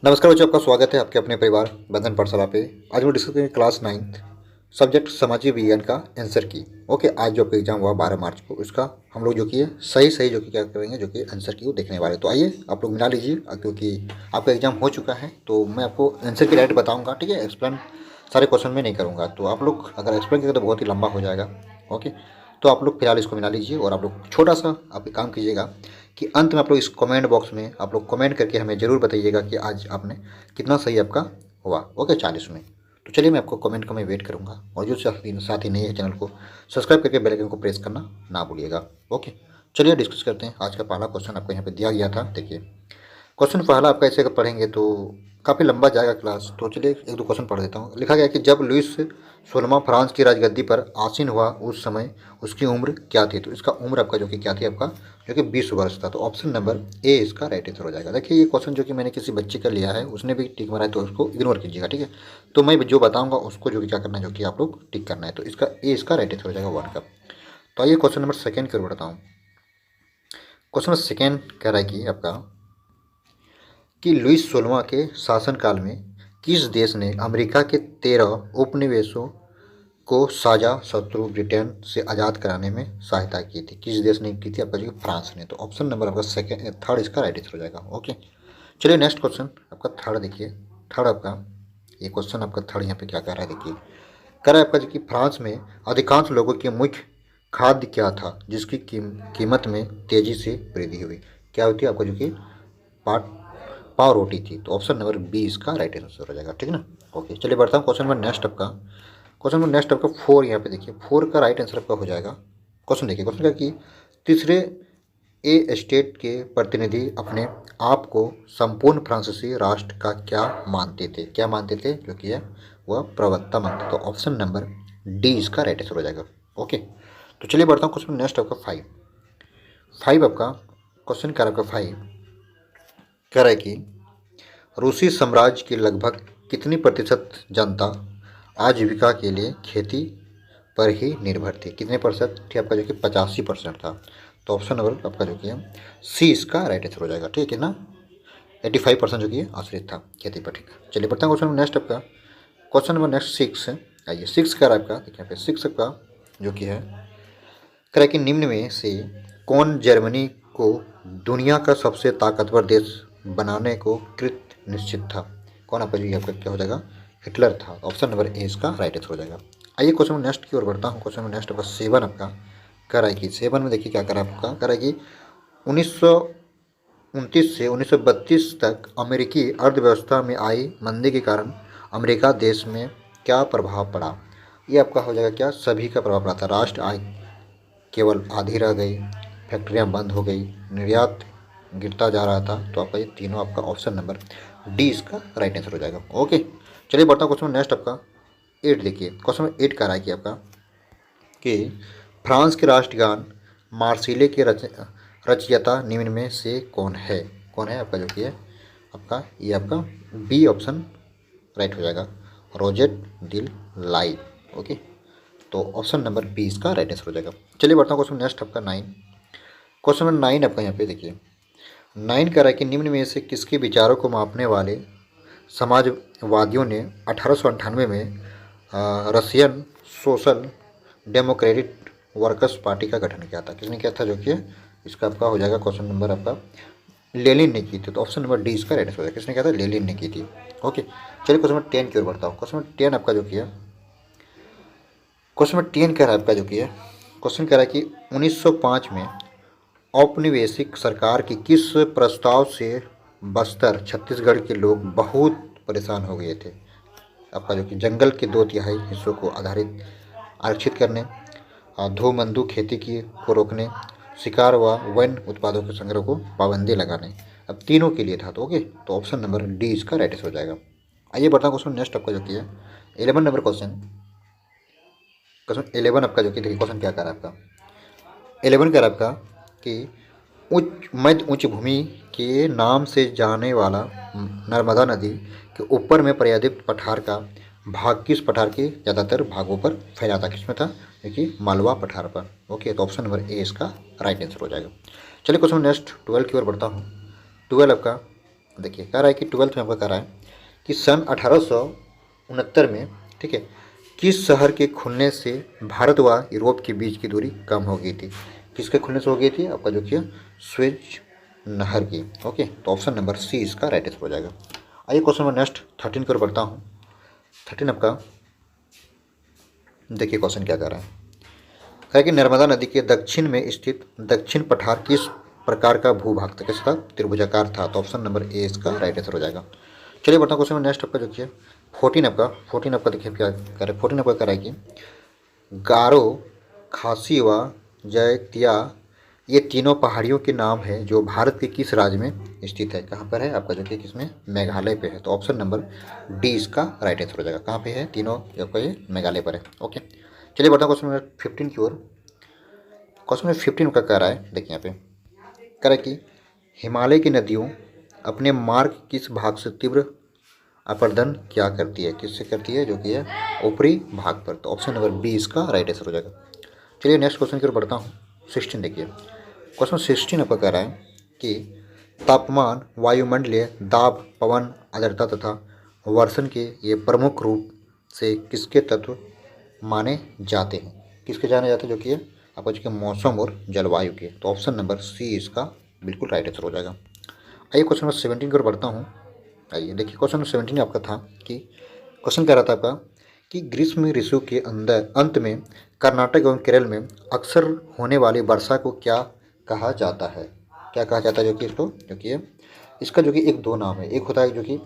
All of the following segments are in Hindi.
नमस्कार बच्चों, आपका स्वागत है आपके अपने परिवार बंधन पाठशाला पे। आज हम डिस्कस करेंगे क्लास 9 सब्जेक्ट सामाजिक विज्ञान का आंसर की। ओके, आज जो आपका एग्जाम हुआ 12 मार्च को, उसका हम लोग जो कि है सही सही जो कि क्या करेंगे, जो कि आंसर की वो देखने वाले। तो आइए आप लोग मिला लीजिए, क्योंकि आपका एग्जाम हो चुका है तो मैं आपको आंसर की डायरेक्ट बताऊँगा। ठीक है, एक्सप्लेन सारे क्वेश्चन में नहीं करूँगा, तो आप लोग अगर एक्सप्लेन करेंगे तो बहुत ही लंबा हो जाएगा। ओके, तो आप लोग फिलहाल इसको मिला लीजिए और आप लोग छोटा सा आप एक काम कीजिएगा कि अंत में आप लोग इस कमेंट बॉक्स में आप लोग कमेंट करके हमें ज़रूर बताइएगा कि आज आपने कितना सही आपका हुआ। ओके, 40 में। तो चलिए मैं आपको कमेंट का मैं वेट करूंगा, और जो साथी नहीं है चैनल को सब्सक्राइब करके बेल आइकन को प्रेस करना ना भूलिएगा। ओके, चलिए डिस्कस करते हैं। आज का पहला क्वेश्चन आपको यहाँ पे दिया गया था। देखिए, क्वेश्चन पहला आपका ऐसे अगर पढ़ेंगे तो काफ़ी लंबा जाएगा क्लास, तो चलिए एक दो क्वेश्चन पढ़ देता हूँ। लिखा गया कि जब लुइस 16वां फ्रांस की राजगद्दी पर आसीन हुआ उस समय उसकी उम्र क्या थी। तो इसका उम्र आपका जो कि क्या थी, आपका जो कि 20 वर्ष था। तो ऑप्शन नंबर ए इसका राइट आंसर हो जाएगा। देखिए, ये क्वेश्चन जो कि मैंने किसी बच्चे का लिया है, उसने भी टिक मारा है, तो उसको इग्नोर कीजिएगा। ठीक है, तो मैं जो बताऊँगा उसको जो कि क्या करना है, जो कि आप लोग टिक करना है। तो इसका ए इसका राइट आंसर हो जाएगा 1 का। तो आइए क्वेश्चन नंबर सेकेंड की ओर बढ़ता हूँ। क्वेश्चन नंबर सेकेंड कह रहा है कि आपका कि लुईस 16वां के शासनकाल में किस देश ने अमेरिका के 13 उपनिवेशों को साझा शत्रु ब्रिटेन से आज़ाद कराने में सहायता की थी। किस देश ने की थी, आपका जो फ्रांस ने। तो ऑप्शन नंबर आपका सेकेंड थर्ड इसका राइट आंसर हो जाएगा। ओके, चलिए नेक्स्ट क्वेश्चन आपका थर्ड देखिए। थर्ड आपका ये क्वेश्चन आपका थर्ड यहाँ पे क्या कह रहा है, देखिए कह रहा है आपका जो कि फ्रांस में अधिकांश लोगों के मुख्य खाद्य क्या था जिसकी कीमत में तेजी से वृद्धि हुई। क्या होती है आपका जो कि पाट पाव रोटी थी। तो ऑप्शन नंबर बी इसका राइट आंसर हो जाएगा। ठीक है ना। ओके, चलिए बढ़ता हूँ क्वेश्चन नंबर नेक्स्ट आपका। क्वेश्चन नंबर नेक्स्ट आपका 4 यहाँ पे देखिए, 4 का राइट आंसर आपका हो जाएगा। क्वेश्चन देखिए, क्वेश्चन क्या कि तीसरे ए स्टेट के प्रतिनिधि अपने आप को संपूर्ण फ्रांसीसी राष्ट्र का क्या मानते थे। क्या मानते थे, जो कि है वह प्रवक्ता मानते। तो ऑप्शन नंबर डी इसका राइट आंसर हो जाएगा। ओके, तो चलिए बढ़ता हूँ क्वेश्चन नेक्स्ट आपका 5। 5 आपका क्वेश्चन क्या आपका 5 कह रहा है कि रूसी साम्राज्य की लगभग कितनी प्रतिशत जनता आजीविका के लिए खेती पर ही निर्भर थी। कितने प्रतिशत थी, आपका जो कि 85% था। तो ऑप्शन नंबर आपका जो कि है सी इसका राइट आंसर हो जाएगा। ठीक है ना, 85% जो कि आश्रित था खेती पर। ठीक है, चलिए बढ़ते हैं क्वेश्चन नेक्स्ट आपका। क्वेश्चन नंबर नेक्स्ट 6 है। आइए 6 का आपका देखिए यहाँ पे 6 का जो कि है कह रहा है कि निम्न में से कौन जर्मनी को दुनिया का सबसे ताकतवर देश बनाने को कृत निश्चित था। कौन आपका जी आपका क्या हो जाएगा, हिटलर था। ऑप्शन नंबर ए इसका राइट आंसर हो जाएगा। आइए क्वेश्चन नंबर नेक्स्ट की ओर बढ़ता हूँ। क्वेश्चन नंबर नेक्स्ट आपका 7 आपका कह रहा है कि 7 में देखिए क्या करा आपका कह रहा है कि 1929 से 1932 तक अमेरिकी अर्थव्यवस्था में आई मंदी के कारण अमेरिका देश में क्या प्रभाव पड़ा। ये आपका हो जाएगा क्या, सभी का प्रभाव पड़ा था। राष्ट्र आय केवल आधी रह गई, फैक्ट्रियां बंद हो गई, निर्यात गिरता जा रहा था। तो आपका ये तीनों आपका ऑप्शन नंबर डी इसका राइट आंसर हो जाएगा। ओके, चलिए बढ़ता हूँ क्वेश्चन नेक्स्ट आपका 8 देखिए। क्वेश्चन नंबर 8 का रहा है कि आपका कि फ्रांस के राष्ट्रगान मार्सिले के रचयिता निम्न में से कौन है। कौन है आपका जो कि है आपका ये आपका बी ऑप्शन राइट हो जाएगा, रोजेट दिल लाई। ओके, तो ऑप्शन नंबर बी इसका राइट आंसर हो जाएगा। चलिए बढ़ता हूँ क्वेश्चन नेक्स्ट आपका 9। क्वेश्चन नंबर 9 आपका यहाँ पे देखिए 9 कह रहा है कि निम्न में से किसके विचारों को मापने वाले समाजवादियों ने 1898 में Russian social democratic workers party का गठन किया था। किसने किया था, जो कि इसका आपका हो जाएगा क्वेश्चन नंबर आपका लेनिन ने की थी। तो ऑप्शन नंबर डी इसका राइट आंसर हो जाएगा। किसने किया था, लेनिन ने की थी। ओके, चलिए क्वेश्चन नंबर 10 की ओर बढ़ता हूँ। क्वेश्चन नंबर 10 आपका जो कि है क्वेश्चन नंबर 10 कह रहा है आपका जो कि है क्वेश्चन कह रहा है कि 1905 में औपनिवेशिक सरकार की किस प्रस्ताव से बस्तर छत्तीसगढ़ के लोग बहुत परेशान हो गए थे। आपका जो कि जंगल के 2/3 हिस्सों को आरक्षित करने, धूमंदू खेती की को रोकने, शिकार व वन्य उत्पादों के संग्रह को पाबंदी लगाने। अब तीनों के लिए था। तो ओके, तो ऑप्शन नंबर डी इसका राइट आंसर हो जाएगा। आइए बढ़ता हूँ क्वेश्चन नेक्स्ट आपका जो कि है 11 नंबर क्वेश्चन। क्वेश्चन 11 आपका जो कि देखिए क्वेश्चन क्या कर रहा है आपका 11 कह रहा है आपका कि उच्च मध्य उच्च भूमि के नाम से जाने वाला नर्मदा नदी के ऊपर में पर्यादित पठार का भाग किस पठार के ज़्यादातर भागों पर फैला था। किसमें था, देखिए मालवा पठार पर। ओके, तो ऑप्शन नंबर ए इसका राइट आंसर हो जाएगा। चलिए क्वेश्चन नेक्स्ट 12 की ओर बढ़ता हूँ। 12 आपका देखिए कह रहा है कि 12th में आपका कह रहा है कि सन 1869 में, ठीक है, किस शहर के खुलने से भारत व यूरोप के बीच की दूरी कम हो गई थी? किसके खुलने से हो गई थी? आपका जो कि स्वेज नहर की। ओके, तो ऑप्शन नंबर सी इसका राइट आंसर हो जाएगा। आइए क्वेश्चन नंबर नेक्स्ट 13 की ओर बढ़ता हूँ। 13 आपका देखिए क्वेश्चन क्या कह रहा है कि नर्मदा नदी के दक्षिण में स्थित दक्षिण पठार किस प्रकार का भूभाग था? कैसा था? त्रिभुजाकार था। तो ऑप्शन नंबर ए इसका राइट आंसर हो जाएगा। चलिए बढ़ता हूँ क्वेश्चन में नेक्स्ट आपका जो कि 14 आपका देखिए क्या कह रहा है। 14 आपका कह रहा है कि गारो, खासी व जैतिया ये तीनों पहाड़ियों के नाम है जो भारत के किस राज्य में स्थित है? कहाँ पर है? आपका जो कि किसमें? मेघालय पे है। तो ऑप्शन नंबर डी इसका राइट आंसर हो जाएगा। कहाँ पे है? तीनों आपका ये मेघालय पर है। ओके, चलिए बढ़ता हूँ क्वेश्चन नंबर 15 की ओर। क्वेश्चन नंबर 15 का कह रहा है, देखिए यहाँ पे कह रहा है कि हिमालय की नदियों अपने मार्ग किस भाग से तीव्र अपर्दन क्या करती है? किससे करती है? जो कि है ऊपरी भाग पर। तो ऑप्शन नंबर बी इसका राइट आंसर हो जाएगा। चलिए नेक्स्ट क्वेश्चन की ओर बढ़ता हूँ। 16 देखिए क्वेश्चन 16 आपका कह रहा है कि तापमान, वायुमंडलीय दाब, पवन, आर्द्रता तथा वर्षण के ये प्रमुख रूप से किसके तत्व माने जाते हैं? किसके जाने जाते हैं? जो कि है आपका जो कि मौसम और जलवायु के। तो ऑप्शन नंबर सी इसका बिल्कुल राइट आंसर हो जाएगा। आइए क्वेश्चन नंबर 17 की ओर बढ़ता हूँ। आइए देखिए क्वेश्चन नंबर 17 आपका था कि क्वेश्चन कह रहा था आपका कि ग्रीष्म ऋतु के अंत में कर्नाटक एवं केरल में अक्सर होने वाली वर्षा को क्या कहा जाता है? क्या कहा जाता है? जो कि इसको जो कि है इसका जो कि एक दो नाम है। एक होता है जो कि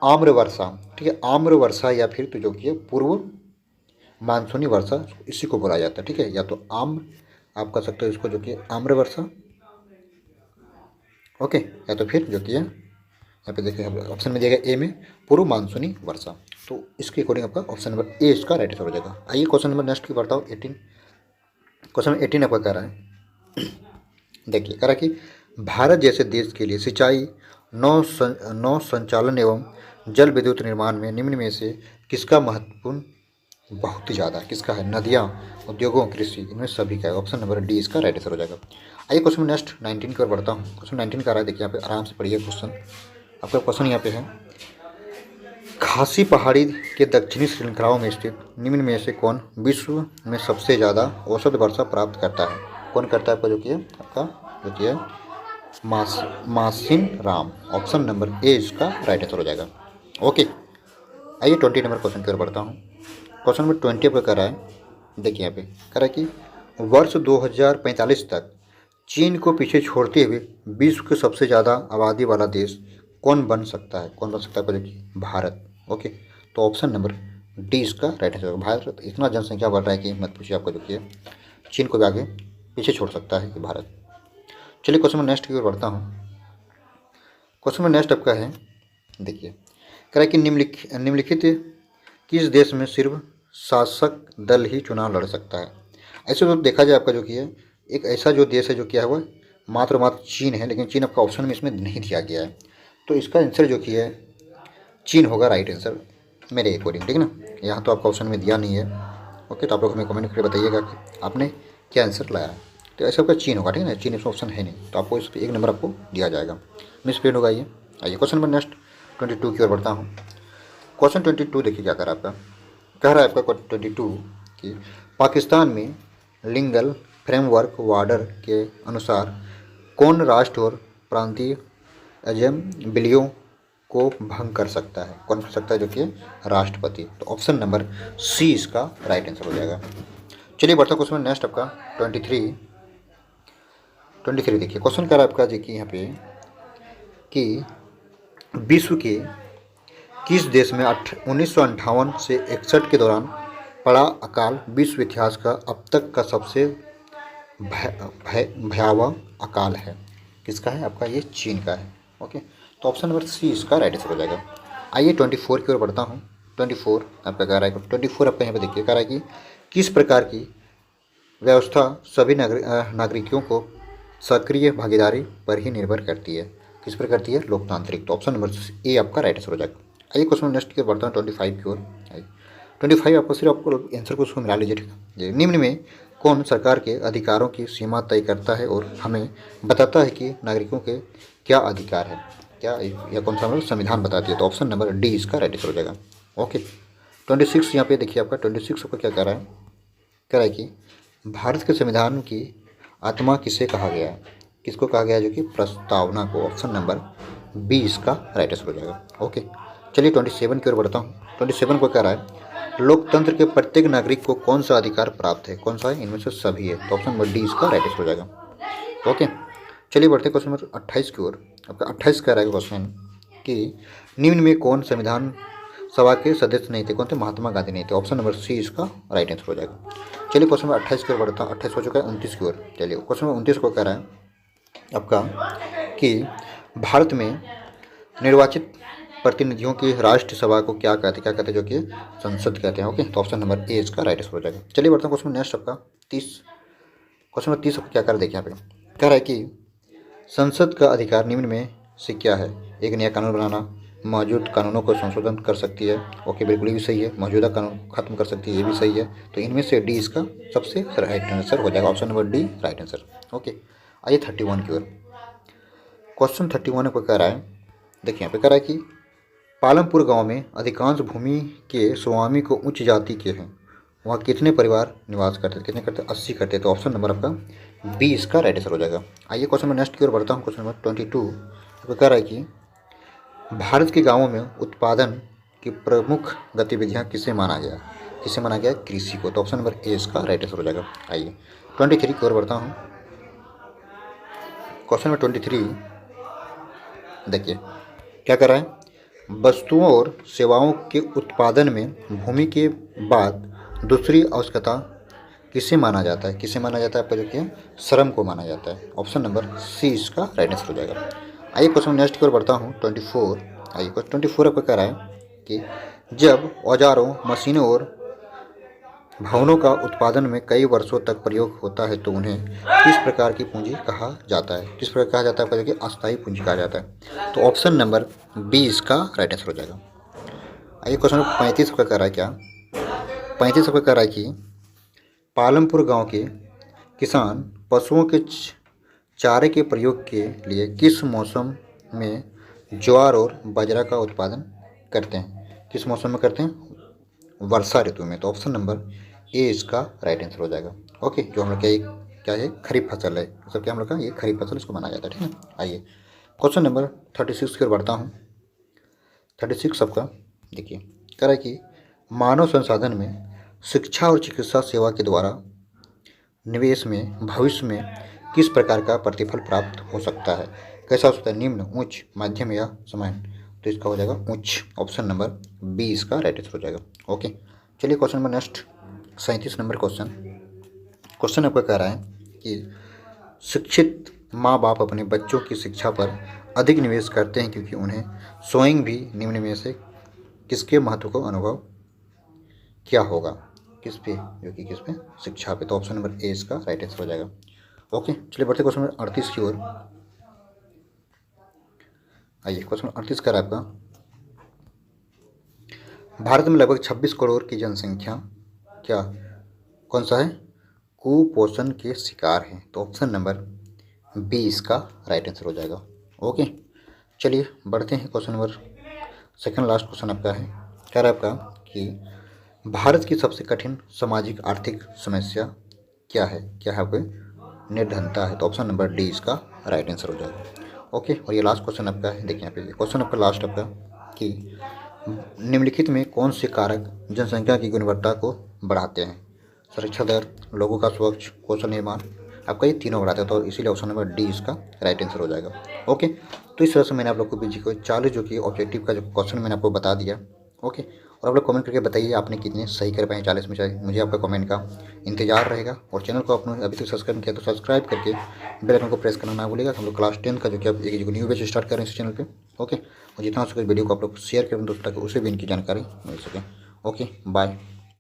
आम्र वर्षा, ठीक है, आम्र वर्षा, या फिर तो जो कि है पूर्व मानसूनी वर्षा, इसी को बोला जाता है। ठीक है, या तो आम्र आप कर सकते हो इसको जो कि आम्र वर्षा, ओके, या तो फिर जो कि है यहाँ पे देखिए ऑप्शन में दिया गया ए में पूर्व मानसूनी वर्षा। तो इसके अकॉर्डिंग आपका ऑप्शन नंबर ए इसका राइट आंसर हो जाएगा। आइए क्वेश्चन नंबर नेक्स्ट की बढ़ता हूँ 18। क्वेश्चन नंबर 18 आपका कह रहा है, देखिए कह रहा है कि भारत जैसे देश के लिए सिंचाई, नौ संचालन एवं जल विद्युत निर्माण में निम्न में से किसका महत्वपूर्ण बहुत ही ज़्यादा किसका है? नदियाँ, उद्योगों, कृषि, इनमें सभी का है। ऑप्शन नंबर डी इसका राइट आंसर हो जाएगा। आइए क्वेश्चन नेक्स्ट 19 की ओर बढ़ता हूँ। क्वेश्चन 19 का रहा है, देखिए यहाँ पे आराम से पढ़िए क्वेश्चन। आपका क्वेश्चन यहाँ पे है, खासी पहाड़ी के दक्षिणी श्रृंखलाओं में स्थित निम्न में से कौन विश्व में सबसे ज़्यादा औसत वर्षा प्राप्त करता है? कौन करता है? आपका जो कि है आपका जो कि है मासिन राम। ऑप्शन नंबर ए इसका राइट आंसर हो जाएगा। ओके, आइए 20 नंबर क्वेश्चन की ओर बढ़ता हूँ। क्वेश्चन नंबर 20 पर कह रहा है, देखिए यहाँ पे कह रहा है कि वर्ष 2045 तक चीन को पीछे छोड़ते हुए विश्व के सबसे ज़्यादा आबादी वाला देश कौन बन सकता है? कौन बन सकता है? भारत। ओके, तो ऑप्शन नंबर डी इसका राइट आंसर होगा। भारत इतना जनसंख्या बढ़ रहा है कि मत पूछिए, आपको जो कि चीन को भी आगे पीछे छोड़ सकता है कि भारत। चलिए क्वेश्चन नंबर नेक्स्ट की ओर बढ़ता हूँ। क्वेश्चन नंबर नेक्स्ट आपका है, देखिए कह रहा है कि निम्नलिखित किस देश में सिर्फ शासक दल ही चुनाव लड़ सकता है? ऐसे तो देखा जाए आपका जो कि है एक ऐसा जो देश है जो क्या है वो मात्र चीन है, लेकिन चीन आपका ऑप्शन में इसमें नहीं दिया गया है। तो इसका आंसर जो कि है चीन होगा राइट आंसर मेरे अकॉर्डिंग, ठीक है ना। यहाँ तो आपका ऑप्शन में दिया नहीं है। ओके, तो आप लोग हमें कमेंट करके बताइएगा कि आपने क्या आंसर लाया है। तो ऐसा आपका चीन होगा, ठीक है ना। चीन इसमें ऑप्शन है नहीं, तो आपको इस पर 1 नंबर आपको दिया जाएगा। मिस प्रिंट होगा ये। आइए क्वेश्चन नंबर नेक्स्ट 22 की ओर बढ़ता हूँ। क्वेश्चन 22 देखिए क्या कर रहा है आपका, कह रहा है आपका 22 कि पाकिस्तान में लिंगल फ्रेमवर्क वार्डर के अनुसार कौन राष्ट्र और प्रांतीय असेंबलियों को भंग कर सकता है? कौन कर सकता है? जो कि राष्ट्रपति। तो ऑप्शन नंबर सी इसका राइट आंसर हो जाएगा। चलिए बढ़ता क्वेश्चन नेक्स्ट आपका 23 देखिए क्वेश्चन कह रहा है आपका जी कि यहाँ पे कि विश्व के किस देश में 1958 से 61 के दौरान पड़ा अकाल विश्व इतिहास का अब तक का सबसे भयावह अकाल है? किसका है? आपका ये चीन का है। ओके, तो ऑप्शन नंबर सी इसका राइट आंसर हो जाएगा। आइए 24 की ओर बढ़ता हूँ। 24 आपका कह रहा है 24 आपका यहाँ पे देखिए कह रहा है कि किस प्रकार की व्यवस्था सभी नागरिकों को सक्रिय भागीदारी पर ही निर्भर करती है? किस पर करती है? लोकतांत्रिक। तो ऑप्शन नंबर ए आपका राइट आंसर हो जाएगा। आइए क्वेश्चन नेक्स्ट की ओर बढ़ता हूँ 25 की ओर। 25 आपको सिर्फ आपको आंसर को उसको मिला लीजिए, ठीक है। निम्न में कौन सरकार के अधिकारों की सीमा तय करता है और हमें बताता है कि नागरिकों के क्या अधिकार है? क्या यह कौन सा मतलब संविधान बताती है, तो ऑप्शन नंबर डी इसका राइट आंसर हो जाएगा। ओके 26 यहाँ पे देखिए आपका 26 आपका क्या कह रहा है कि भारत के संविधान की आत्मा किसे कहा गया है, किसको कहा गया है, जो कि प्रस्तावना को। ऑप्शन नंबर बी इसका राइट आंसर हो जाएगा। ओके चलिए 27 की ओर बढ़ता हूँ। 27 को कह रहा है लोकतंत्र के प्रत्येक नागरिक को कौन सा अधिकार प्राप्त है, कौन सा है, इनमें से सभी है, तो ऑप्शन नंबर डी इसका राइट आंसर हो जाएगा। ओके चलिए बढ़ते हैं क्वेश्चन नंबर 28 की ओर। आपका 28 कह रहा है क्वेश्चन कि निम्न में कौन संविधान सभा के सदस्य नहीं थे, कौन थे, महात्मा गांधी नहीं थे, ऑप्शन नंबर सी इसका राइट आंसर हो जाएगा। चलिए क्वेश्चन नंबर 28 की ओर बढ़ता हूँ। 28 हो चुका है, 29 की ओर। चलिए क्वेश्चन नंबर 29 को कह रहा है आपका कि भारत में निर्वाचित प्रतिनिधियों की राष्ट्र सभा को क्या कहते हैं, जो कि संसद कहते हैं। ओके तो ऑप्शन नंबर ए इसका राइट आंसर हो जाएगा। चलिए बढ़ता हूँ क्वेश्चन नेक्स्ट आपका 30। क्वेश्चन नंबर 30 आपको क्या कर देखिए यहाँ पे कह रहा है कि संसद का अधिकार निम्न में से क्या है, एक नया कानून बनाना, मौजूद कानूनों को संशोधन कर सकती है। ओके बिल्कुल ही सही है, मौजूदा कानून खत्म कर सकती है, ये भी सही है। तो इनमें से डी इसका सबसे राइट आंसर हो जाएगा, option number D right answer. Okay आइए 31 की ओर। क्वेश्चन 31 को कह रहा है, देखिए यहाँ पे कह रहा है कि पालमपुर गांव में अधिकांश भूमि के स्वामी को उच्च जाति के हैं, वहाँ कितने परिवार निवास करते हैं, कितने करते हैं, 80 करते हैं, तो ऑप्शन नंबर आपका बी इसका राइट आंसर हो जाएगा। आइए क्वेश्चन नंबर नेक्स्ट की ओर बढ़ता हूँ। क्वेश्चन नंबर 22 तो कह रहा है कि भारत के गांवों में उत्पादन की प्रमुख गतिविधियाँ किसे माना गया, कृषि को, तो ऑप्शन नंबर ए इसका राइट आंसर हो जाएगा। आइए 23 की ओर बढ़ता हूँ। क्वेश्चन नंबर 23 देखिए क्या कर रहा है, वस्तुओं और सेवाओं के उत्पादन में भूमि के बाद दूसरी आवश्यकता किसे माना जाता है, आपका जो कि श्रम को माना जाता है, ऑप्शन नंबर सी इसका राइट आंसर हो जाएगा। आइए क्वेश्चन नेक्स्ट की ओर बढ़ता हूँ 24। आइए क्वेश्चन 24 आपको कह रहा है कि जब औजारों, मशीनों और भवनों का उत्पादन में कई वर्षों तक प्रयोग होता है तो उन्हें किस प्रकार की पूंजी कहा जाता है, आपका जो कि अस्थायी पूंजी कहा जाता है, तो ऑप्शन नंबर बी इसका राइट आंसर हो जाएगा। आइए क्वेश्चन नंबर 35 का कह रहा है, क्या 35 का कह रहा है कि पालमपुर गांव के किसान पशुओं के चारे के प्रयोग के लिए किस मौसम में ज्वार और बाजरा का उत्पादन करते हैं, किस मौसम में करते हैं, वर्षा ऋतु में, तो ऑप्शन नंबर ए इसका राइट आंसर हो जाएगा। ओके जो हम लोग क्या है खरीफ फसल है, मतलब क्या हम लोग का ये खरीफ फसल इसको माना जाता है, ठीक है। आइए क्वेश्चन नंबर 36 की ओर बढ़ता हूँ। 36 सबका देखिए कह रहा है कि मानव संसाधन में शिक्षा और चिकित्सा सेवा के द्वारा निवेश में भविष्य में किस प्रकार का प्रतिफल प्राप्त हो सकता है, कैसा हो सकता है, निम्न, उच्च, मध्यम या समान, तो इसका हो जाएगा उच्च, ऑप्शन नंबर बी इसका राइट आंसर हो जाएगा। ओके चलिए question number next 37 number question आपका कह रहा है कि शिक्षित माँ बाप अपने बच्चों की शिक्षा पर अधिक निवेश करते हैं क्योंकि उन्हें स्वयं भी निम्न में से किसके महत्व को अनुभव क्या होगा, किस पे, जो कि किस पे, शिक्षा पे, तो ऑप्शन नंबर ए इसका राइट आंसर हो जाएगा। ओके चलिए बढ़ते क्वेश्चन नंबर 38 की ओर। आइए क्वेश्चन 38 का आपका भारत में लगभग 26 करोड़ की जनसंख्या क्या कौन सा है, कुपोषण के शिकार है, तो ऑप्शन नंबर बी इसका राइट आंसर हो जाएगा। ओके चलिए बढ़ते हैं question number second last question आपका है, कह रहा है आपका कि भारत की सबसे कठिन सामाजिक आर्थिक समस्या क्या है, आपको निर्धनता है, तो ऑप्शन नंबर डी इसका राइट आंसर हो जाएगा। ओके और ये लास्ट क्वेश्चन आपका है, देखिए यहाँ पे क्वेश्चन आपका लास्ट आपका कि निम्नलिखित में कौन से कारक जनसंख्या की गुणवत्ता को बढ़ाते हैं, सुरक्षा दर, लोगों का स्वच्छ, कौशल निर्माण, आपका ये तीनों बढ़ाते हैं, तो इसीलिए ऑप्शन नंबर डी इसका राइट आंसर हो जाएगा। ओके तो इस तरह से मैंने आप लोग को बीजी को 40 जो कि ऑब्जेक्टिव का जो क्वेश्चन मैंने आपको बता दिया। ओके और आप लोग कमेंट करके बताइए आपने कितने सही कर पाए 40 में, चाहिए मुझे आपका कमेंट का इंतजार रहेगा। और चैनल को आपने अभी तक सब्सक्राइब किया तो सब्सक्राइब करके बेल आइकन को प्रेस करना ना भूलिएगा। हम लोग क्लास 10 का जो कि अब एक न्यू बैच स्टार्ट कर रहे हैं इस चैनल पे। ओके और जितना हो सके वीडियो को आप लोग शेयर करें दोस्तों ताकि उसे भी इनकी जानकारी मिल सके। Okay bye.